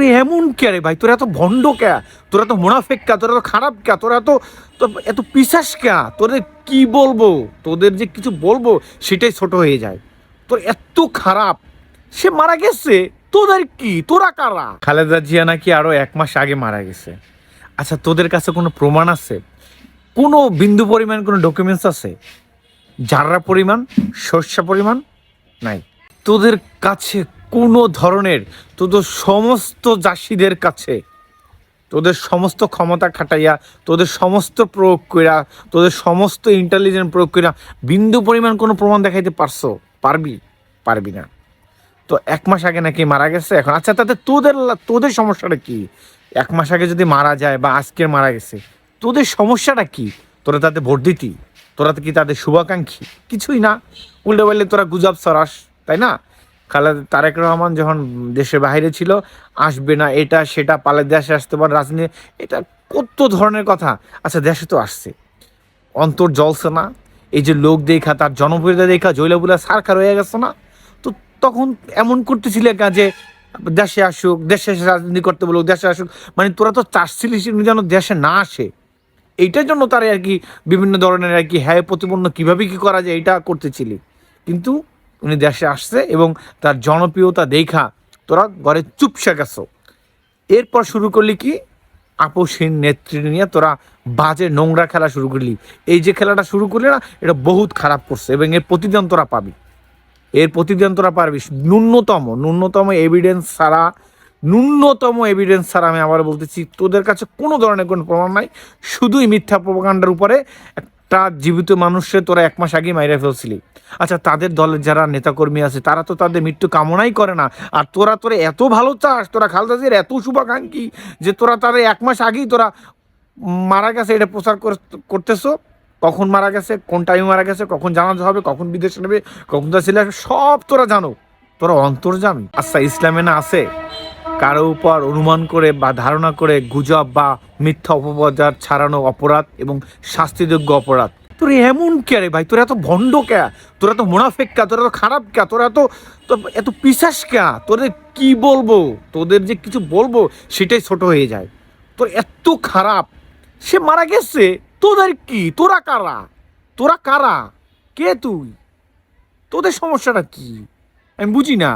তোর এমন কে রে ভাই? তোরা এত ভণ্ড কে? তোরা তো মুনাফেক কে? তোরা তো খারাপ কে? তোরা তো এত পিশাচ কে? তোদের কি বলবো? তোদের যে কিছু বলবো সেটাই ছোট হয়ে যায়। তোর এত খারাপ, সে মারা গেছে, তোদের কি? তোরা কারা? খালেদা জিয়া নাকি আরো 1 মাস আগে মারা গেছে। আচ্ছা, তোদের কাছে কোনো প্রমাণ আছে? কোনো বিন্দু পরিমাণ কোনো ডকুমেন্টস আছে? যারা পরিমাণ, শস্য পরিমাণ নাই তোদের কাছে কোনো ধরনের। তোদের সমস্ত জাসীদের কাছে, তোদের সমস্ত ক্ষমতা খাটাইয়া, তোদের সমস্ত প্রয়োগ কইরা, তোদের সমস্ত ইন্টেলিজেন্ট প্রয়োগ কইরা বিন্দু পরিমাণ কোনো প্রমাণ দেখাইতে পারছো? পারবি না। তো 1 মাস আগে নাকি মারা গেছে এখন। আচ্ছা, তাতে তোদের সমস্যাটা কি? 1 মাস আগে যদি মারা যায় বা আজকের মারা গেছে, তোদের সমস্যাটা কি? তোরা তাদের ভোট দিতি? তোরা তো কি তাদের শুভাকাঙ্ক্ষী? কিছুই না, উল্টে পাল্টে তোরা গুজব ছড়াস, তাই না? তারেক রহমান যখন দেশের বাইরে ছিল, আসবে না এটা সেটা, পালে দেশে আসতে পারে রাজনীতি, এটা কত ধরনের কথা। আচ্ছা, দেশে তো আসছে, অন্তর জ্বলছে না? এই যে লোক দেখা, তার জনপ্রিয়তা দেখা জৈলাবুলা সারকার হয়ে গেছে না? তো তখন এমন করতেছিল কাজে দেশে আসুক, দেশে এসে রাজনীতি করতে বলুক, দেশে আসুক। মানে তোরা তো চাচ্ছিলিস যেন দেশে না আসে। এইটার জন্য তারা আর কি বিভিন্ন ধরনের আর কি হ্যায় প্রতিপন্ন কীভাবে কী করা যায় এটা করতেছিলি। কিন্তু উনি দেশে আসছে এবং তার জনপ্রিয়তা দেখা তোরা ঘরে চুপসে গেছো। এরপর শুরু করলি কি? আপসহীন নেতৃত্ব নিয়ে তোরা বাজে নোংরা খেলা শুরু করলি। এই যে খেলাটা শুরু করলি না, এটা বহুত খারাপ করছে এবং এর প্রতিদান তোরা পাবি। পারবি। ন্যূনতম এভিডেন্স ছাড়া আমি আবার বলতেছি, তোদের কাছে কোনো ধরনের কোনো প্রমাণ নাই, শুধুই মিথ্যা প্রোপাগান্ডার উপরে একটা জীবিত মানুষের তোরা 1 মাস আগেই মাইরা ফেলছিলি। আচ্ছা, তাদের দলের যারা নেতাকর্মী আছে তারা তো তাদের মৃত্যু কামনাই করে না। আর তোরা এত ভালো চাস, তোরা খালেদা জিয়ার এত শুভাকাঙ্ক্ষী যে তোরা তাদের 1 মাস আগেই তোরা মারা গেছে এটা প্রচার করতেছো। কখন মারা গেছে, কোন টাইমে মারা গেছে, কখন জানাজা হবে, কখন বিদেশে নেবে, কখন তার ছেলে আসবে, সব তোরা জানো। তোরা অন্তর্জামী। আচ্ছা, ইসলামে না আছে কারো উপর অনুমান করে বা ধারণা করে গুজব বা মিথ্যা অপপ্রচার ছড়ানো অপরাধ এবং শাস্তিযোগ্য অপরাধ? তোর এমন কে রে ভাই? তোরা এত ভণ্ড কে? তোরা তো মুনাফেক কে? তোরা তো খারাপ কে? তোরা এত পিশাচ কে? তোদের কি বলবো? তোদের যে কিছু বলবো সেটাই ছোট হয়ে যায়। তোর এত খারাপ, সে মারা গেছে, তোদের কি? তোরা কারা? কে তুই? তোদের সমস্যাটা কি? আমি বুঝি না।